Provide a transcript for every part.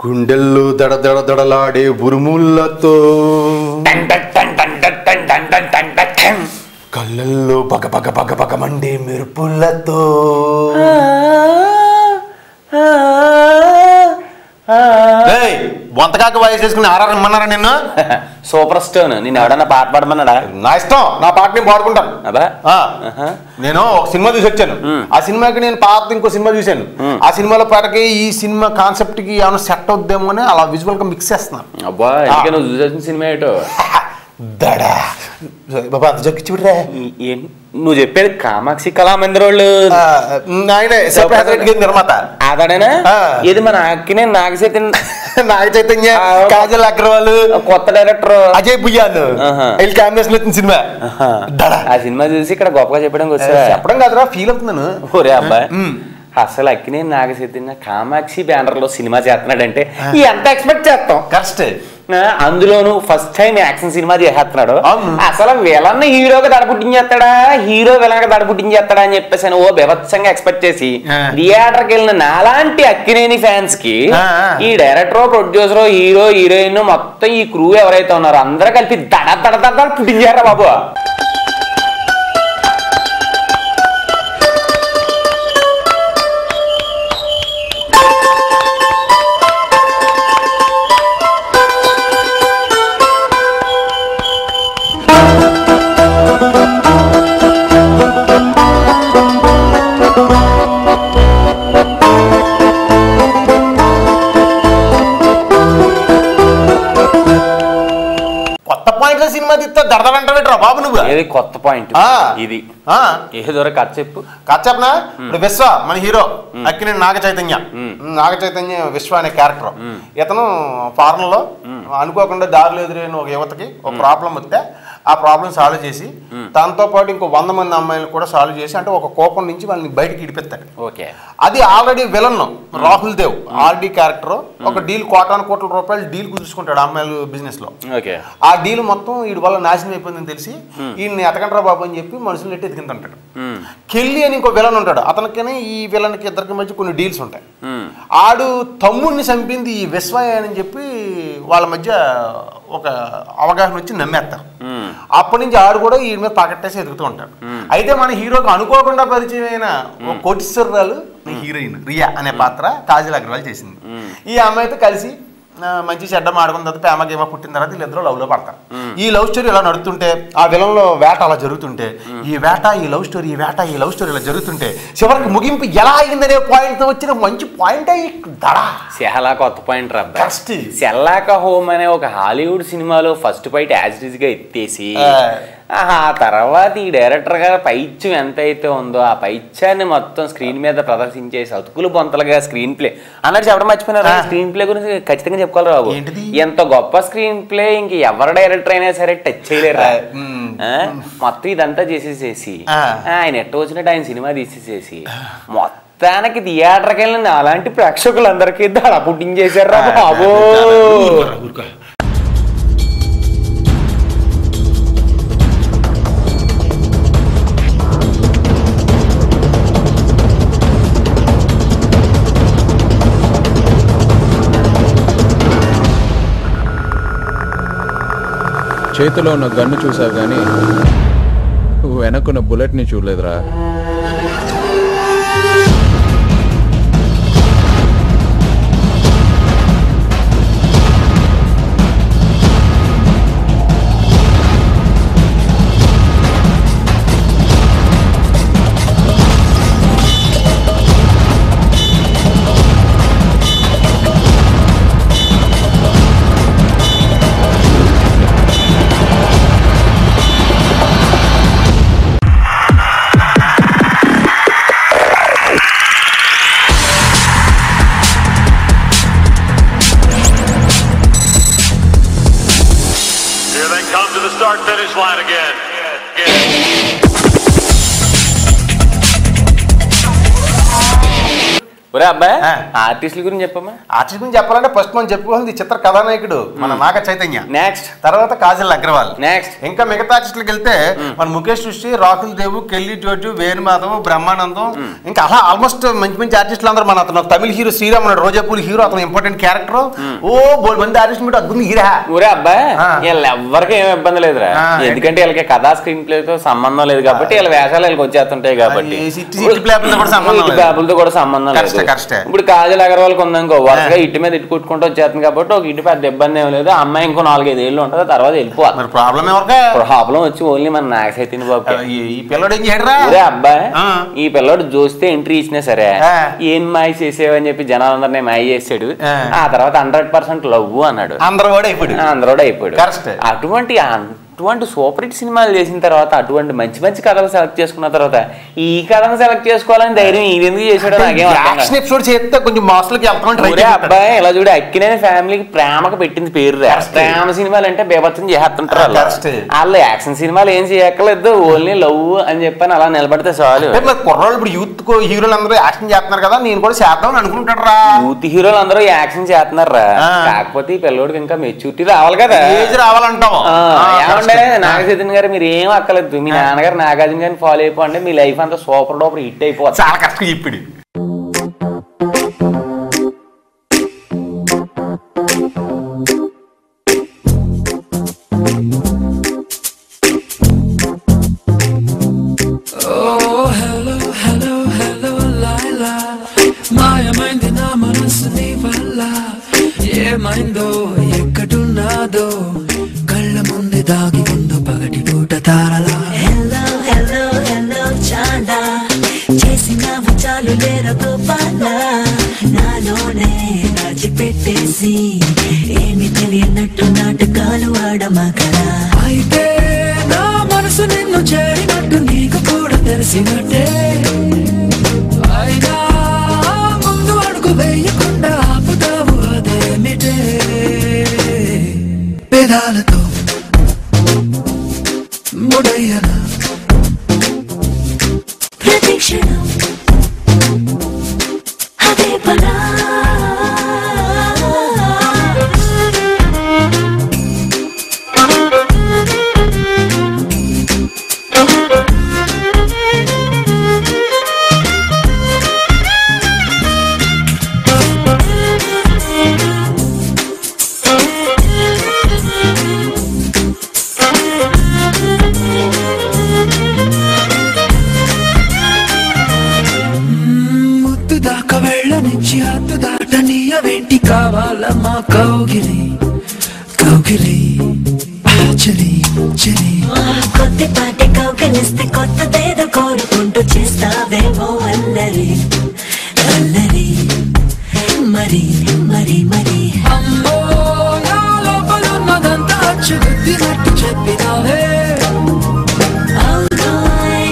గుండెల్లో దడ దడ దడలాడే ఉరుములతో కళ్ళల్లో బగ బగ బగ బగ మండే మెరుపులతో బొంతకాక వాయిస్ వేసుకుని ఆరారమ్మన్నారా నిన్ను? సూపర్ స్టోన్ నేను ఎవడన్నా పాట పాడమన్నాడా? నా ఇష్టం, నా పాట నేను పాడుకుంటాను. నేను ఒక సినిమా చూసి వచ్చాను. ఆ సినిమాకి నేను పాత ఇంకో సినిమా చూశాను. ఆ సినిమాలో పాటకి ఈ సినిమా కాన్సెప్ట్ కి ఏమైనా సెట్ అవుద్దేమో అని అలా విజువల్ గా మిక్స్ చేస్తున్నాను. అబ్బా నువ్వు చూసాల్సిన సినిమా ఏటో దడా బాబా అంత జక్కి చూడరా. నువ్వు చెప్పేది కామాక్షి కళామందిరోళ్ళు నిర్మాత అతడేనా? ఇది మన అక్కినే నాగ చైతన్య కాజల్ అగ్రవాల్ కొత్త డైరెక్టర్ అజయ్ బుయ్యాన్ కాంబినేషన్ వచ్చిన సినిమా. ఆ సినిమా చూసి ఇక్కడ గొప్పగా చెప్పడం చెప్పడం కాదురా, ఫీల్ అవుతున్నాను. ఒరే అబ్బాయి అసలు అక్కినే నాగ చైతన్య కామాక్షి బ్యానర్ లో సినిమా చేస్తున్నాడంటే ఎంత ఎక్స్పెక్ట్ చేస్తాం? కరెక్ట్. అందులోను ఫస్ట్ టైం యాక్షన్ సినిమా చేస్తున్నాడు. అసలు విలన్ హీరోగా దడపుట్టించేస్తాడా, హీరో విలన్ గా దడపుట్టించేస్తాడా అని చెప్పేసి ఓ బెభత్సంగా ఎక్స్పెక్ట్ చేసి థియేటర్కి వెళ్ళిన నాలాంటి అక్కినేని ఫ్యాన్స్ కి ఈ డైరెక్టర్, ప్రొడ్యూసర్, హీరో, హీరోయిన్ మొత్తం ఈ క్రూ ఎవరైతే ఉన్నారో అందరూ కలిపి దడ దడ దడ పుట్టించారా బాబు. సినిమా తీస్తా దడదడంటావేట్రా బాబు నువ్వు? ఏది కొత్త పాయింట్? ఇది ఏదో కథ చెప్పు. కథ చెప్పనా? ఇప్పుడు విశ్వ మన హీరో అక్కినేని నాగ చైతన్య విశ్వ అనే క్యారెక్టర్. ఇతను ఫారెన్ లో అనుకోకుండా దారిలో ఎదురైన ఒక యువతకి ఒక ప్రాబ్లం వస్తే ఆ ప్రాబ్లం సాల్వ్ చేసి తనతో పాటు ఇంకో 100 మంది అమ్మాయిలు కూడా సాల్వ్ చేసి అంటే ఒక కోపం నుంచి వాళ్ళని బయటకి ఇడిపెత్తాడు. అది already villain Rahul Dev RD character ఒక డీల్ కోట్ల రూపాయలు డీల్ కుదుర్చుకుంటాడు అమ్మాయిలు బిజినెస్ లో. ఆ డీల్ మొత్తం వీడి వల్ల నాశనం అయిపోయిందని తెలిసి ఈయన్ని ఎతకండ్రా బాబు అని చెప్పి మనుషులు ఎట్టి ఎతికింటుంటాడు. కెల్లి అని ఇంకో విలన్ ఉంటాడు. అతనికనే ఈ విలన్కి ఇద్దరికి మధ్య కొన్ని డీల్స్ ఉంటాయి. ఆడు తమ్ముడిని చంపింది ఈ విశ్వయ్య అని చెప్పి వాళ్ళ మధ్య ఒక అవగాహన వచ్చి నమ్మేస్తారు. అప్పటి నుంచి ఆడు కూడా ఈ మీద తాకట్టేసి ఎదుగుతూ ఉంటాడు. అయితే మన హీరోకి అనుకోకుండా పరిచయమైన కోటీశ్వరరాలు హీరోయిన్ రియా అనే పాత్ర కాజల్ అగర్వాల్ చేసింది. ఈ అమ్మాయితో కలిసి మంచి చెడ్డ ఆడుకున్న తర్వాత ప్రేమ గేమ పుట్టిన తర్వాత వీళ్ళిద్దరూ లవ్ లో పడతారు. ఈ లవ్ స్టోరీ ఇలా నడుతుంటే ఆ విలంలో వేట అలా జరుగుతుంటే ఈ లవ్ స్టోరీ ఇలా జరుగుతుంటే చివరికి ముగింపు ఎలా అయిందనే పాయింట్ తో వచ్చిన మంచి పాయింట్ చాలా కొత్త పాయింట్ రా. షెర్లాక్ హోమ్ అనే ఒక హాలీవుడ్ సినిమాలో first fight as it is గా ఎత్తేసి ఆ తర్వాత ఈ డైరెక్టర్ గారు పైత్యం ఎంత అయితే ఉందో ఆ పైత్యాన్ని మొత్తం స్క్రీన్ మీద ప్రదర్శించేసి అతుకులు బొంతలుగా స్క్రీన్ ప్లే అన్నట్టు చెప్పడం మర్చిపోయినారు. స్క్రీన్ ప్లే గురించి ఖచ్చితంగా చెప్పుకోవాలి బాబు. ఎంత గొప్ప స్క్రీన్ ప్లే ఇంక ఎవరు డైరెక్టర్ అయినా సరే టచ్ చేయలేరు. మొత్తం ఇదంతా చేసేసేసి ఆయన ఎట్ట వచ్చినట్టు ఆయన సినిమా తీసేసేసి మొత్తానికి థియేటర్కి వెళ్ళిన అలాంటి ప్రేక్షకులందరికీ దడ పుట్టించేశారు బాబో. చేతిలో ఉన్న గన్ను చూసావు కానీ వెనక్కున్న బుల్లెట్ని చూడలేదురా. Finish line again. ఒరే అబ్బాయి ఆర్టిస్టుల గురించి చెప్పమ్మా. ఆర్టిస్ట్ గురించి చెప్పాలంటే ఫస్ట్ మనం చెప్పుకోవాలి చిత్ర కథానాయకుడు మన నాగ చైతన్య, నెక్స్ట్ తర్వాత కాజల్ అగ్రవాల్, నెక్స్ట్ ఇంకా మిగతా ఆర్టిస్టులకు వెళ్తే మన ముఖేష్ సృష్టి, రాహుల్ దేవ్, కెల్లి జోర్జు, వేణుమాధవ్, బ్రహ్మానందం, ఇంకా అలా ఆల్మోస్ట్ మంచి మంచి ఆర్టిస్టులు అందరూ. మన అతను తమిళ హీరో శ్రీరామ్ ఉన్నాడు, రోజాపూల్ హీరో, అతను ఇంపార్టెంట్ క్యారెక్టర్. ఓ బోల్ మంది ఆర్టిస్ట్ మీద అద్భుతం హీరా. ఊరే అబ్బాయి వీళ్ళు ఎవ్వరికి ఏం ఇబ్బంది లేదురా, ఎందుకంటే వీళ్ళకి కథా స్క్రీన్ ప్లే తో సంబంధం లేదు కాబట్టి వీళ్ళ వేషాలు వీళ్ళకి వచ్చేస్తుంటాయి కాబట్టి పేపర్లతో కూడా సంబంధం లేదు. ఇప్పుడు కాజల్ అగర్వాల్ ఉందనుకో వరుసగా ఇటు మీద ఇటు కొట్టుకుంటూ వచ్చేస్తుంది కాబట్టి ఒక ఇటు పెద్ద ఇబ్బంది ఏం లేదు. అమ్మాయి ఇంకో 4-5 ఏళ్ళు ఉంటుంది, తర్వాత వెళ్ళిపోవాలి. ప్రాబ్లం వచ్చి ఓన్లీ మన నాగ చైతన్య బాబు. ఈ పిల్లడు ఏం చేయడరా అబ్బాయి, ఈ పిల్లడు చూస్తే ఎంట్రీ ఇచ్చినా సరే ఏం మాయ చేసేవని చెప్పి జనాలందరినీ మాయ చేసాడు. ఆ తర్వాత 100% లవ్ అన్నాడు, అందరూ అయిపోయాడు. అటువంటి సూపర్ హిట్ సినిమాలు చేసిన తర్వాత అటువంటి మంచి మంచి కథలు సెలెక్ట్ చేసుకున్న తర్వాత ఈ కథను సెలెక్ట్ చేసుకోవాలని ధైర్యం ఇది ఎందుకు చేసాడో నాకేం అబ్బాయి. ఇలా చూడు, అక్కినేని ఫ్యామిలీకి ప్రేమకు పెట్టింది పేరు. ప్రేమ సినిమాలు అంటే బేబత్సం చేస్తుంటారు వాళ్ళు. యాక్షన్ సినిమాలు ఏం చేయక్కర్లేదు, ఓన్లీ లవ్ అని చెప్పని అలా నిలబడితే చాలు. కుర్రోళ్ళు ఇప్పుడు యూత్ హీరోలు అందరూ యాక్షన్ చేస్తున్నారు కదా, నేను కూడా చేద్దాం అనుకుంటాడు రా. యూత్ హీరోలు అందరూ యాక్షన్ చేస్తున్నారు రా, కాకపోతే ఈ పిల్లోడికి ఇంకా మెచ్యూరిటీ రావాలి కదా, ఏజ్ రావాలంటాం. నాగ చైతన్య గారు మీరు ఏం అక్కర్లేదు, మీ నాన్నగారు నాగార్జున గారిని ఫాలో అయిపోండి, మీ లైఫ్ అంతా సూపర్ డూపర్ హిట్ అయిపోతుంది. చాలా కష్టం ఇప్పుడు. ఏమైందో ఎక్కడున్నాదో కళ్ళ ముందు దాగి ఉందో పగటి పూట తారలా. హెల్లో హెల్లో హెల్లో చాండా చేసినావు చాలు లేరా గోపాల, నాలోనే దాచిపెట్టేసి ఏమి తెలియనట్టు నాటకాలు ఆడమగరా. అయితే నా మనసు నిన్ను చేరినట్టు నీకు కూడా తెలిసినట్టే, అయినా ముందు అడుగు వేయకుండా ఆపుతావు అదేమిటే. పెదాలతో ముడయ్యన ప్రతిక్షణం అదే పనా. వెంటి కావాలమ్మా కౌగిలి కౌగిలి చలి చలి. కొద్దిపాటి కౌగిలిస్తే కొత్తదేదో కోరుకుంటూ చేస్తావేమో అల్లరి అల్లరి మరి మరి మరి. అమ్మో నా లోపల ఉన్నదంతా అచ్చుగుద్దినట్టు చెప్పినావే,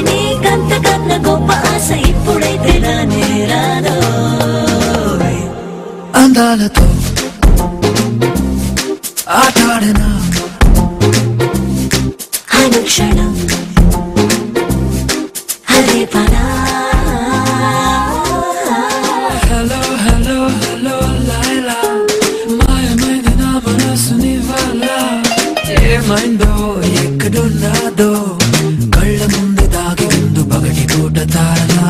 నీకంతకన్నా గొప్ప ఆశ ఇప్పుడైతే రానే రాదో. అందాలతో ఆటాడనా అనుక్షణం అదే పనా. హలో హలో హలో లైలా, మాయమైంది నా మనసు నీ వల్ల, ఏమైందో ఎక్కడున్నాదో కళ్ళ ముందు దాగి ముందు పగటి పూట తారలా.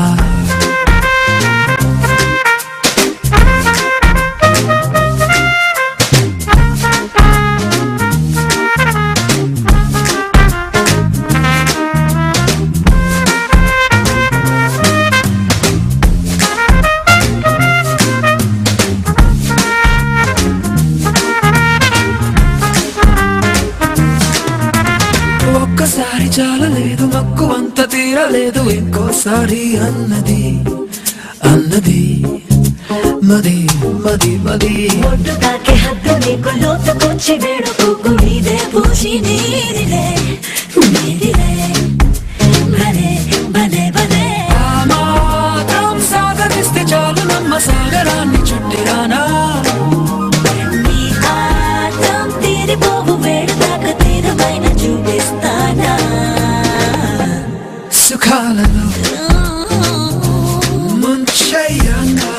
ఒక్కసారి చాలలేదు, మక్కువంత తీరలేదు, ఇంకోసారి అన్నది అన్నది మది మది మది. ఒడ్డు తాకే హద్దు నీకు లోతుకొచ్చి వేడుకోకు, నీదే పూసి నీదిలే నీదిలే భలే భలే భలే. మాత్రం సాగరిస్తే చాలు నమ్మ సాగరాన్ని చుట్టిరానా, నీ ఆత్రం తీరిపోవు వేడు దాకా తీరమైన చూపిస్తానా. సుఖాలలో ముంచయ్యనా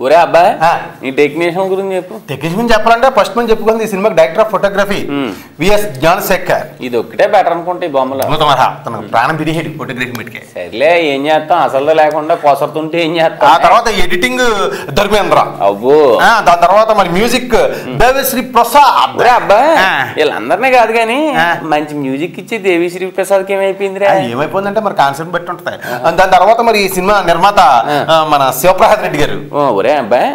ఒరే అబ్బాయి ఈ టెక్నీషియన్ గురించి చెప్పు. టెక్నీషియన్ చెప్పాలంటే ఫస్ట్ మనం చెప్పుకుంది ఈ సినిమాకి director of photography VS Gnanasekhar. ఇది ఒక్కటే బెటర్ అనుకుంటే ఈ బొమ్మలో తన ప్రాణం పిరిహేడు ఫోటోగ్రఫీ మీటికే. సర్లే ఏం చేస్తాం, అసలు లేకుండా కొసరుతుంటే ఏం చేస్తాం. ఆ తర్వాత ఎడిటింగ్ ధర్మేంద్ర. అవ్వు. దాని తర్వాత మరి మ్యూజిక్ దేవిశ్రీ ప్రసాద్. ఒరే అబ్బాయి వీళ్ళందరినీ కాదు కానీ మంచి మ్యూజిక్ ఇచ్చి దేవిశ్రీ ప్రసాద్ కి ఏమైపోయిందిరా? ఏమైపోయిందంటే మరి కాన్సెప్ట్ బట్టి ఉంటుంది. దాని తర్వాత మరి ఈ సినిమా నిర్మాత మన శివప్రసాద్ రెడ్డి గారు. ఒరే అబ్బాయి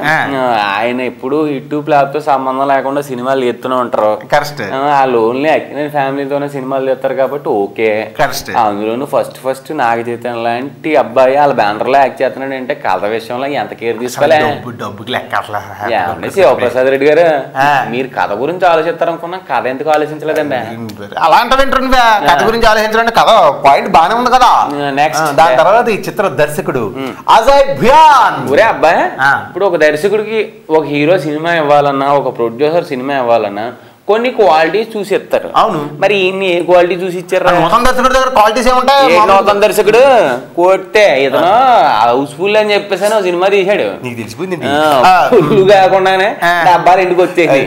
ఆయన ఎప్పుడు హిట్ ఫ్లాప్ తో సంబంధం లేకుండా సినిమాలు ఎత్తునే ఉంటారు. కరెక్ట్. ఆ లోన్లీ అక్కినేని ఫ్యామిలీతోనే సినిమాలు చేస్తారు కాబట్టి ఓకే. కరెక్ట్. అందులోను ఫస్ట్ నాగ చైతన్య లాంటి అబ్బాయి వాళ్ళ బ్యానర్ లో యాక్ట్ చేస్తున్నాడు అంటే కథ విషయంలో ఎంత కేర్ తీసుకోలే. డబ్బుకి లెక్క అట్లా. శివప్రసాద్ రెడ్డి గారు మీరు కథ గురించి ఆలోచిస్తారు అనుకున్నా, కథ ఎందుకు ఆలోచించలేదండి? అలాంటి ఏంటంటే కథ గురించి ఆలోచించాలంటే కథ పాయింట్ బాగానే ఉంది కదా. నెక్స్ట్ దాని తర్వాత ఈ చిత్ర దర్శకుడు అజయ్ భుయాన్. ఒరే అబ్బాయి ఇప్పుడు ఒక దర్శకుడికి ఒక హీరో సినిమా ఇవ్వాలన్నా, ఒక ప్రొడ్యూసర్ సినిమా ఇవ్వాలన్నా కొన్ని క్వాలిటీస్ చూసి ఇస్తారు. అవును. మరి ఈయన్ని ఏ క్వాలిటీ చూసి ఇచ్చారు? నూతన దర్శకుడి దగ్గర క్వాలిటీస్ ఏముంటాయి? నూతన దర్శకుడు కొట్టే ఇతను హౌస్ఫుల్ అని చెప్పేసి సినిమా తీశాడు. నీకు తెలిసిపోయింది. ఫుల్ కాకుండానే డబ్బాలు ఇంటికి వచ్చేసి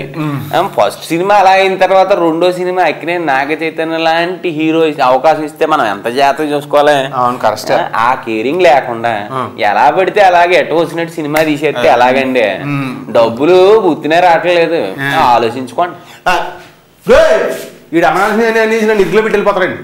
ఫస్ట్ సినిమా అలా అయిన తర్వాత రెండో సినిమా అక్కినేని నాగ చైతన్య లాంటి హీరో అవకాశం ఇస్తే మనం ఎంత జాగ్రత్త చూసుకోవాలి. ఆ కేరింగ్ లేకుండా ఎలా పడితే అలాగే ఎటు వచ్చినట్టు సినిమా తీసేస్తే ఎలాగండి? డబ్బులు బుత్తినే రావట్లేదు. ఆలోచించుకోండి. వీడు అనాల్సిన నిధులు పెట్టి వెళ్ళిపోతారండి.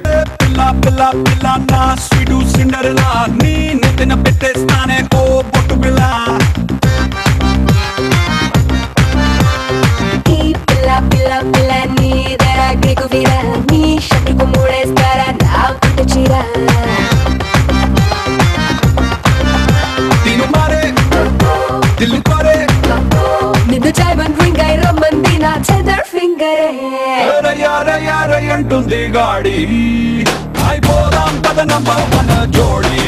అంటుంది గాడి అయిపోదాం పద నంబర్ 1 జోడి.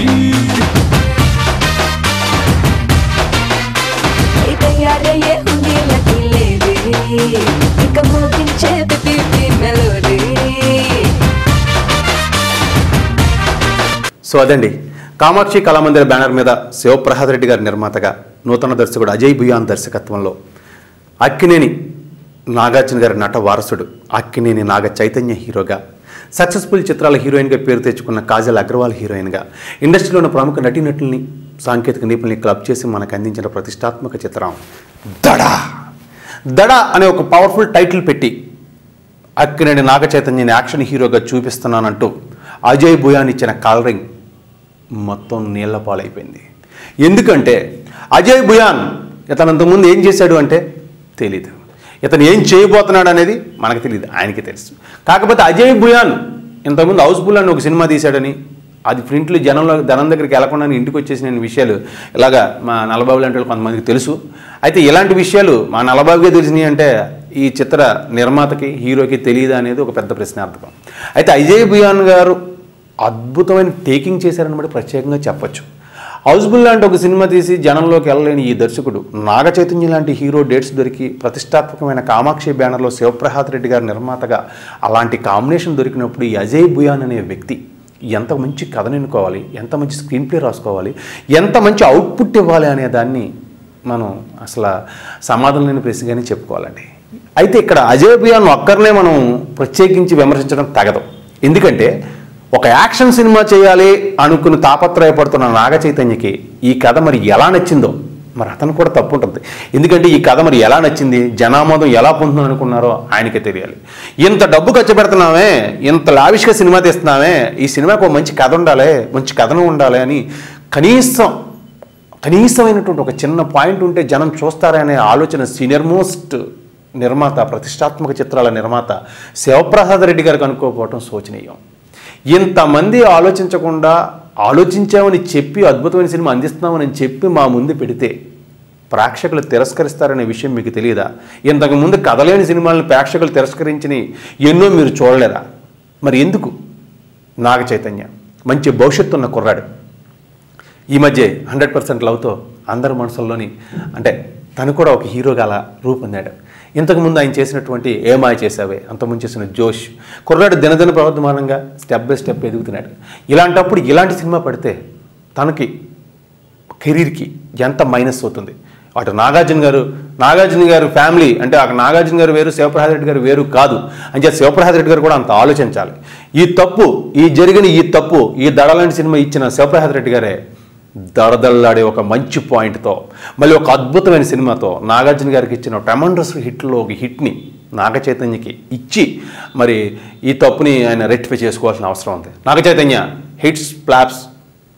సో అదండి కామాక్షి కళామందిర బ్యానర్ మీద శివప్రసాద్ రెడ్డి గారి నిర్మాతగా నూతన దర్శకుడు అజయ్ భుయాన్ దర్శకత్వంలో అక్కినేని నాగార్జున గారి నట వారసుడు అక్కినేని నాగ చైతన్య హీరోగా, సక్సెస్ఫుల్ చిత్రాల హీరోయిన్గా పేరు తెచ్చుకున్న కాజల్ అగర్వాల్ హీరోయిన్గా, ఇండస్ట్రీలో ఉన్న ప్రముఖ నటీనటుల్ని సాంకేతిక నిపుణుల్ని క్లబ్ చేసి మనకు అందించిన ప్రతిష్టాత్మక చిత్రం దడ అనే ఒక పవర్ఫుల్ టైటిల్ పెట్టి అక్కినేని నాగ చైతన్యని యాక్షన్ హీరోగా చూపిస్తున్నానంటూ అజయ్ భుయాన్ ఇచ్చిన కాలరింగ్ మొత్తం నీళ్ల పాలైపోయింది. ఎందుకంటే అజయ్ భుయాన్ ఇతను అంతకుముందు ఏం చేశాడు అంటే తెలీదు, ఇతను ఏం చేయబోతున్నాడు అనేది మనకు తెలియదు, ఆయనకి తెలుసు. కాకపోతే అజయ్ భుయాన్ ఇంతకుముందు హౌస్ఫుల్ అని ఒక సినిమా తీశాడని, అది ప్రింట్లు జనం దగ్గరికి వెళ్లకుండా ఇంటికి వచ్చేసిన విషయాలు ఇలాగా మా నల్లబాబు లాంటి వాళ్ళు కొంతమందికి తెలుసు. అయితే ఇలాంటి విషయాలు మా నల్లబాబుకే తెలిసినాయి అంటే ఈ చిత్ర నిర్మాతకి హీరోకి తెలియదా అనేది ఒక పెద్ద ప్రశ్నార్థకం. అయితే అజయ్ భుయాన్ గారు అద్భుతమైన టేకింగ్ చేశారని బట్టి ప్రత్యేకంగా చెప్పచ్చు. హౌస్ఫుల్ లాంటి ఒక సినిమా తీసి జనంలోకి వెళ్ళలేని ఈ దర్శకుడు నాగ చైతన్య లాంటి హీరో డేట్స్ దొరికి ప్రతిష్టాత్మకమైన కామాక్షి బ్యానర్లో శివప్రసాద్ రెడ్డి గారి నిర్మాతగా అలాంటి కాంబినేషన్ దొరికినప్పుడు ఈ అజయ్ భుయాన్ అనే వ్యక్తి ఎంత మంచి కథను ఎన్నుకోవాలి, ఎంత మంచి స్క్రీన్ ప్లే రాసుకోవాలి, ఎంత మంచి అవుట్పుట్ ఇవ్వాలి అనే దాన్ని మనం అసలు సమాధానం లేని ప్రశ్నగానే చెప్పుకోవాలండి. అయితే ఇక్కడ అజయ్ భుయాన్ ఒక్కరినే మనం ప్రత్యేకించి విమర్శించడం తగదు. ఎందుకంటే ఒక యాక్షన్ సినిమా చేయాలి అనుకుని తాపత్రయపడుతున్న నాగ చైతన్యకి ఈ కథ మరి ఎలా నచ్చిందో మరి అతను కూడా తప్పు ఉంటుంది. ఎందుకంటే ఈ కథ మరి ఎలా నచ్చింది, జనామోదం ఎలా పొందుతుంది అనుకున్నారో ఆయనకే తెలియాలి. ఇంత డబ్బు ఖర్చు పెడుతున్నామే, ఇంత లావిష్గా సినిమా తీస్తున్నామే, ఈ సినిమాకు ఒక మంచి కథ ఉండాలి, మంచి కథనం ఉండాలి అని కనీసమైనటువంటి ఒక చిన్న పాయింట్ ఉంటే జనం చూస్తారనే ఆలోచన సీనియర్ మోస్ట్ నిర్మాత, ప్రతిష్టాత్మక చిత్రాల నిర్మాత శివప్రసాద్ రెడ్డి గారికి అనుకోకపోవటం శోచనీయం. ఇంతమంది ఆలోచించకుండా ఆలోచించామని చెప్పి అద్భుతమైన సినిమా అందిస్తున్నామని చెప్పి మా ముందు పెడితే ప్రేక్షకులు తిరస్కరిస్తారనే విషయం మీకు తెలియదా? ఇంతకుముందు కథలేని సినిమాలను ప్రేక్షకులు తిరస్కరించిన ఎన్నో మీరు చూడలేదా? మరి ఎందుకు? నాగ చైతన్య మంచి భవిష్యత్తు ఉన్న కుర్రాడు, ఈ మధ్య 100% లవ్తో అందరి మనసుల్లోని అంటే తను కూడా ఒక హీరోగా అలా రూపొందాడు. ఇంతకుముందు ఆయన చేసినటువంటి ఏమాయ చేసావే, అంతకుముందు చేసిన జోష్, కుర్రాడు దినదిన ప్రవర్తమానంగా స్టెప్ బై స్టెప్ ఎదుగుతున్నాడు. ఇలాంటప్పుడు ఇలాంటి సినిమా పడితే తనకి కెరీర్కి ఎంత మైనస్ అవుతుంది. అటు నాగార్జున గారు ఫ్యామిలీ అంటే అక్కడ నాగార్జున గారు వేరు, శివప్రసాద్ రెడ్డి గారు వేరు కాదు అని చెప్పి శివప్రసాద్ రెడ్డి గారు కూడా అంత ఆలోచించాలి. ఈ తప్పు ఈ దడలాంటి సినిమా ఇచ్చిన శివప్రసాద్ రెడ్డి గారే దడదల్లాడే ఒక మంచి పాయింట్తో మళ్ళీ ఒక అద్భుతమైన సినిమాతో నాగార్జున గారికి ఇచ్చిన ట్రెమండస్ హిట్లో ఒక హిట్ని నాగ చైతన్యకి ఇచ్చి మరి ఈ తప్పుని ఆయన రెక్టిఫై చేసుకోవాల్సిన అవసరం ఉంది. నాగ చైతన్య హిట్స్ ఫ్లాప్స్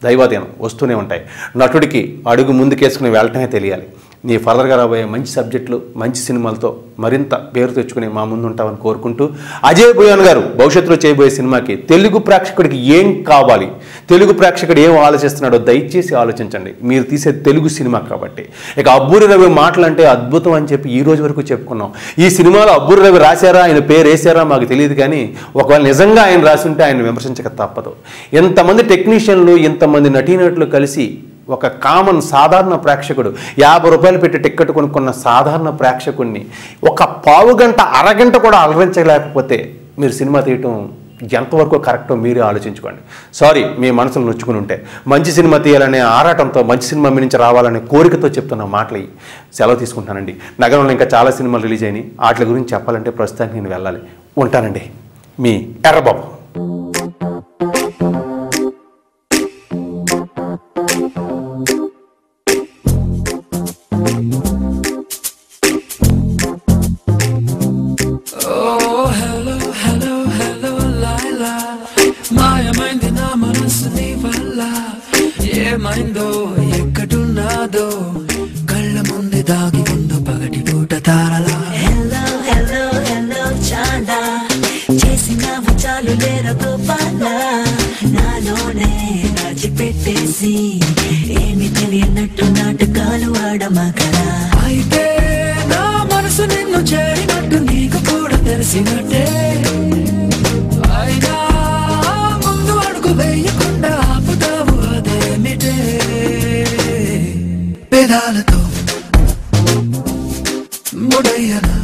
దైవాధీనం వస్తూనే ఉంటాయి. నటుడికి అడుగు ముందుకేసుకుని వెళ్ళటమే తెలియాలి. నీ ఫర్దర్గా రాబోయే మంచి సబ్జెక్టులు మంచి సినిమాలతో మరింత పేరు తెచ్చుకుని మా ముందు ఉంటామని కోరుకుంటూ, అజయ్ భూయాన్ గారు భవిష్యత్తులో చేయబోయే సినిమాకి తెలుగు ప్రేక్షకుడికి ఏం కావాలి, తెలుగు ప్రేక్షకుడు ఏం ఆలోచిస్తున్నాడో దయచేసి ఆలోచించండి. మీరు తీసే తెలుగు సినిమా కాబట్టి. ఇక అబ్బూరి రవి మాటలు అంటే అద్భుతం అని చెప్పి ఈ రోజు వరకు చెప్పుకున్నాం. ఈ సినిమాలో అబ్బూరి రవి రాశారా, ఆయన పేరు వేసారా మాకు తెలియదు, కానీ ఒకవేళ నిజంగా ఆయన రాసుంటే ఆయన విమర్శించక తప్పదు. ఇంతమంది టెక్నీషియన్లు, ఇంతమంది నటీనటులు కలిసి ఒక కామన్ సాధారణ ప్రేక్షకుడు 50 రూపాయలు పెట్టి టిక్కెట్ కొనుక్కున్న సాధారణ ప్రేక్షకుడిని ఒక పావుగంట అరగంట కూడా అలరించలేకపోతే మీరు సినిమా తీయటం ఎంతవరకు కరెక్టో మీరే ఆలోచించుకోండి. సారీ మీ మనసును నొచ్చుకుని ఉంటే. మంచి సినిమా తీయాలనే ఆరాటంతో, మంచి సినిమా మీ నుంచి రావాలనే కోరికతో చెప్తున్న మాటలు సెలవు తీసుకుంటానండి. నగరంలో ఇంకా చాలా సినిమాలు రిలీజ్ అయినాయి. వాటి గురించి చెప్పాలంటే ప్రస్తుతానికి నేను వెళ్ళాలి. ఉంటానండి. మీ ఎర్రబాబు. ఏమైందో ఎక్కడున్నాదో కళ్ళ ముందే దాగి ఉందో పగటి పూట తారలా. హెల్లో హెల్లో హెల్లో చాండా చేసిన చాలు లేర గోపాల నాలోనే దాచిపెట్టేసి ఏమి తెలియనట్టు నాటకాలు ఆడమగరా. అయితే నా మనసు నిన్ను చేరినట్టు నీకు కూడా తెలిసినట్టే. అయినా ముందు అడుగు వేయకుండా ఆపుతావు అదేమిటే. పేదాలతో ముడయ్యనా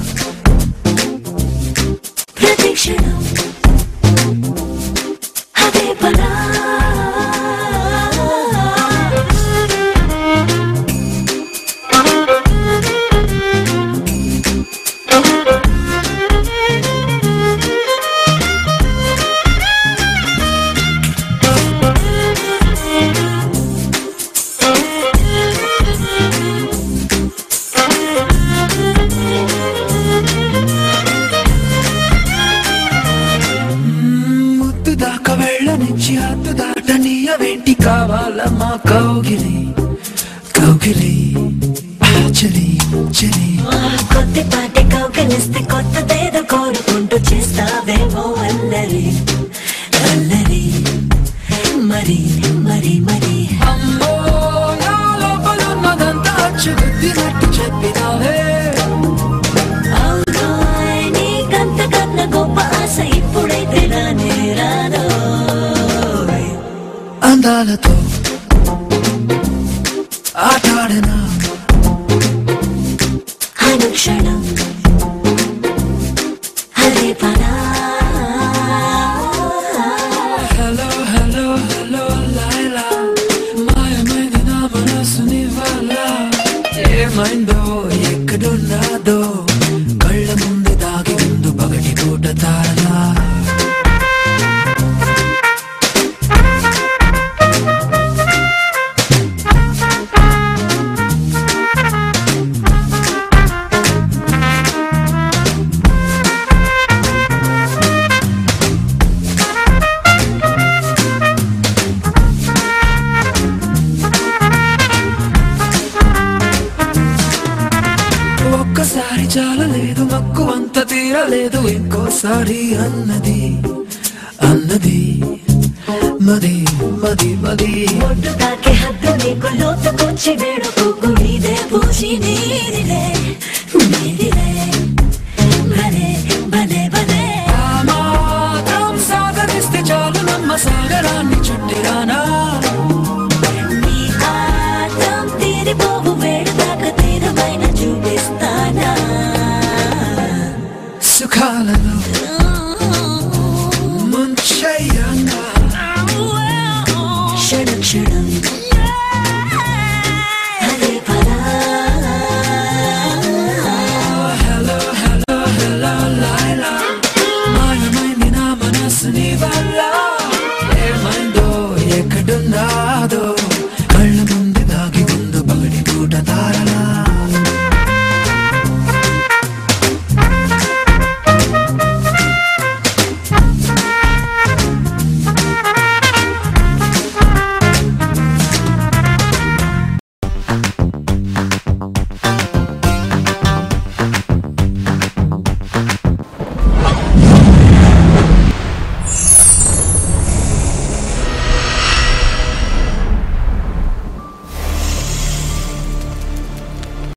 ప్రతిక్షణం అదే పనా. వెంటి కావాలమ్మా కౌగిలి కౌగిలి చలి చలి. కొద్దిపాటి కౌగిలిస్తే కొత్తదేదో కోరుకుంటూ చేస్తావేమో అల్లరి అల్లరి మరి మరి మరి. అమ్మో నా లోపల ఉన్నదంతా అచ్చుగుద్దినట్టు చెప్పినావే. అవును నీకంతకన్నా గొప్ప ఆశ ఇప్పుడైతే రానే రాదో. అందాలతో ఆటాడనా అనుక్షణం అదే పనా. హలో హలో హలో లైలా మాయమైంది నా మనసు నివాళ. ఏమైందో ఎక్కడున్నాదో కళ్ళ ముందు దాగి ఉందో పగటి పూట తారలా. ఒక్కసారి చాలలేదు మక్కువంత తీరలేదు ఇంకోసారి అన్నది అన్నది మది మది మది. ఒడ్డు తాకే హద్దు నీకు లోతుకొచ్చి వేడుకోకు నీదే పూజి నీదిలే నీదిలే భలే భలే భలే. మాత్రం సాగరిస్తే చాలు నమ్మ సాగరాన్ని చుట్టిరానా. నీ ఆటం తీరిపోవు వేడు దాకా తీరమైన చూపిస్తానా. సుఖాలలో ముంచెయ్యనా క్షణ క్షణం